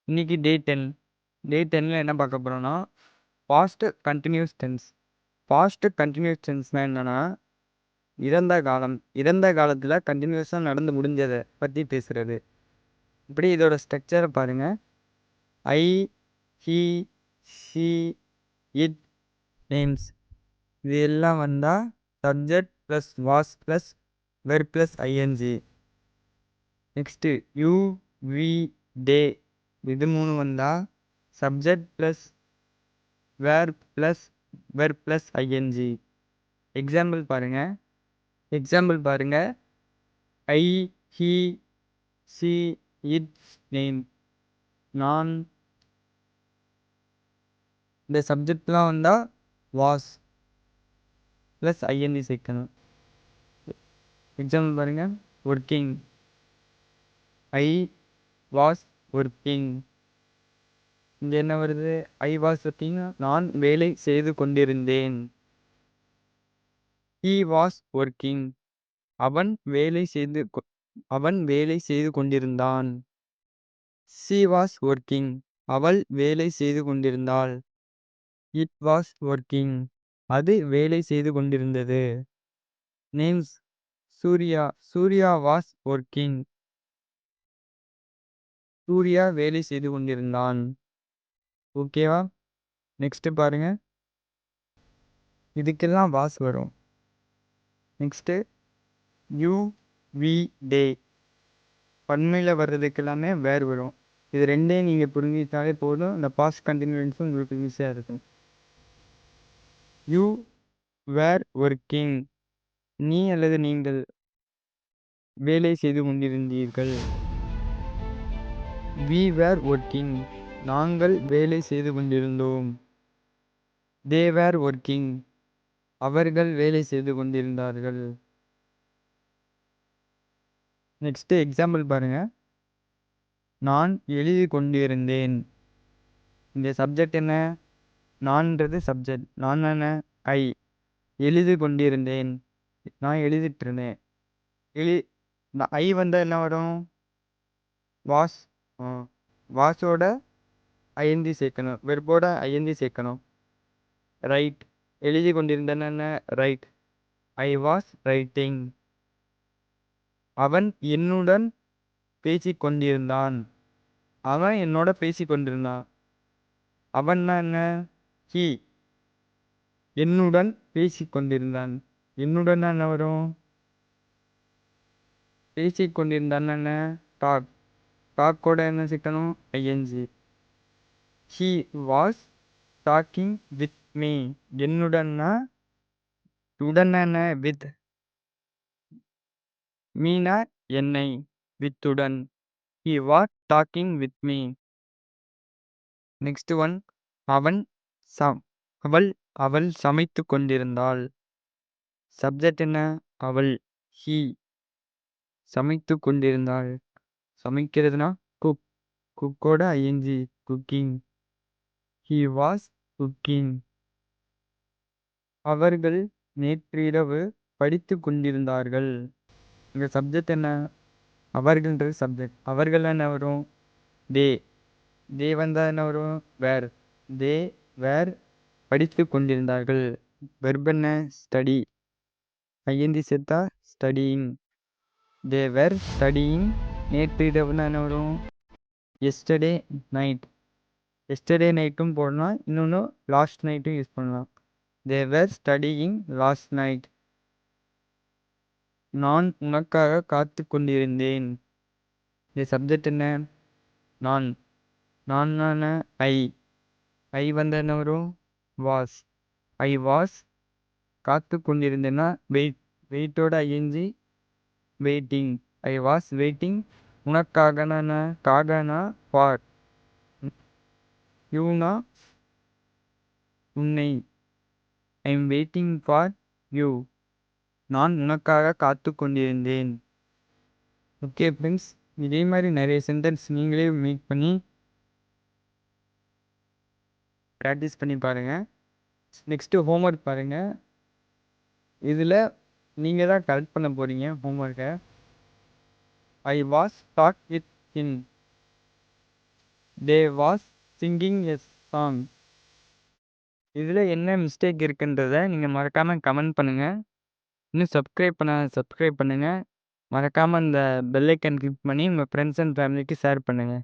இன்னைக்கு டே 10. டே 10ல என்ன பார்க்க போறோம்னா, past continuous tense. Past continuous டென்ஸ்னா என்னன்னா, இறந்த காலத்துல கன்டினியூஸா நடந்து முடிஞ்சத பத்தி பேசுறது. இப்படி இதோட ஸ்ட்ரக்சர பாருங்க. I, he, she, it, names. இது எல்லாம் வந்தா subject plus was plus verb plus I N G. Next you, we, they இது 3 வந்தா subject plus were plus verb plus I N G. Example பாருங்க. I, he, she, it, name. நான் இந்த சப்ஜெக்ட்லாம் வந்தால் வாஸ் ப்ளஸ் ஐஎன்ஜி சேர்க்கணும். எக்ஸாம்பிள் பாருங்க. ஒர்க்கிங். I was working. இங்கே என்ன வருது? ஐ வாஸ் ஒர்க்கிங், நான் வேலை செய்து கொண்டிருந்தேன். ஹி வாஸ் ஒர்க்கிங், அவன் வேலை செய்து கொண்டிருந்தான். ஷி வாஸ் ஒர்க்கிங், அவள் வேலை செய்து கொண்டிருந்தாள். இட் வாஸ் ஒர்க்கிங், அது வேலை செய்து கொண்டிருந்தது. Names. Surya was working, Surya வேலை செய்து கொண்டிருந்தான். ஓகேவா? நெக்ஸ்ட் பாருங்க. இதுக்கெல்லாம் வாஸ் வரும். நெக்ஸ்ட்டு யூ, வி, டே பன்மையில் வர்றதுக்கு எல்லாமே வேர் வரும். இது ரெண்டையும் நீங்கள் புரிஞ்சுக்கிட்டாலே போதும். இந்த பாஸ்ட் கண்டினியூஸும் உங்களுக்கு ஈஸியாக இருக்கும். யூ வேர் ஒர்க்கிங், நீ அல்லது நீங்கள் வேலை செய்து கொண்டிருந்தீர்கள். வி வேர் ஒர்க்கிங், நாங்கள் வேலை செய்து கொண்டிருந்தோம். தே வேர் ஒர்க்கிங், அவர்கள் வேலை செய்து கொண்டிருந்தார்கள். நெக்ஸ்ட் எக்ஸாம்பிள் பாருங்க. நான் எழுதி கொண்டிருந்தேன். இந்த சப்ஜெக்ட் என்ன? நான்ன்றது சப்ஜெக்ட். நான் என்ன? ஐ. எழுதி கொண்டிருந்தேன், நான் எழுதிட்டு இருந்தேன். ஐ வந்தால் என்ன வரும்? வாஸ். வாஸோட ஐஎன்ஜி சேர்க்கணும், வெர்போட ஐஎன்ஜி சேர்க்கணும். ரைட். எழுதி கொண்டிருந்தேன் என்ன? ரைட். I was writing. அவன் என்னுடன் பேசிக் கொண்டிருந்தான். அவன் என்னோட பேசிக் கொண்டிருந்தான். அவன்னா என்ன? ஹி. என்னுடன் பேசிக் கொண்டிருந்தான். என்னுடன் என்ன வரும்? பேசிக் கொண்டிருந்தான் என்ன? டாக். டாக்கோட என்ன சேர்க்கணும்? I N G. He was talking with me. என்னுடன்னா உடன் என்ன? வித். மீனா என்னை, வித்துடன். He was talking with me. Next one. அவன் அவள் சமைத்து கொண்டிருந்தாள். சப்ஜெக்ட் என்ன? அவள். ஹி. சமைத்து கொண்டிருந்தாள். சமைக்கிறதுனா குக். குக்கோட I N G cooking. He was cooking. அவர்கள் நேற்றிரவு படித்து கொண்டிருந்தார்கள். இங்கே சப்ஜெக்ட் என்ன? அவர்கள்ன்றது சப்ஜெக்ட். அவர்கள் என்ன வரும்? தே. தே வந்தால் என்ன வரும்? வேர். தே வேர் படித்து கொண்டிருந்தார்கள். வெர்ப் என்ன? ஸ்டடி. ஐஎன்ஜி சேர்த்தா ஸ்டடியிங். தே வேர் ஸ்டடியிங். நேற்று இரவுனா என்ன வரும்? Yesterday night. எஸ்டர்டே நைட்டும் போடலாம், இன்னொன்று லாஸ்ட் நைட்டும் யூஸ் பண்ணலாம். தே வேர் ஸ்டடியிங் லாஸ்ட் நைட். நான் உனக்காக காத்து கொண்டிருந்தேன். இந்த சப்ஜெக்ட் என்ன? நான். நான் ஐ. ஐ வந்து என்ன வரும்? வாஸ். ஐ வாஸ் காத்து கொண்டிருந்தேன்னா வெயிட். வெயிட்டோட I N G waiting. I was waiting. உனக்காகனா என்ன? காகனா ஃபார். யூனா உன்னை. I am waiting for you. நான் உனக்காக காத்து கொண்டிருந்தேன். ஓகே ஃப்ரெண்ட்ஸ், இதே மாதிரி நிறைய சென்டென்ஸ் நீங்களே மேக் பண்ணி ப்ராக்டிஸ் பண்ணி பாருங்கள். நெக்ஸ்ட்டு ஹோம்ஒர்க் பாருங்கள். இதில் நீங்கள் தான் கரெக்ட் பண்ண போகிறீங்க ஹோம்ஒர்க்கை. I was talk with him. They was singing a song. இதில் என்ன மிஸ்டேக் இருக்குன்றத நீங்கள் மறக்காமல் கமெண்ட் பண்ணுங்கள். இன்னும் சப்ஸ்கிரைப் பண்ணுங்கள். மறக்காமல் இந்த பெல் ஐக்கன் கிளிக் பண்ணி உங்கள் ஃப்ரெண்ட்ஸ் அண்ட் ஃபேமிலிக்கு ஷேர் பண்ணுங்கள்.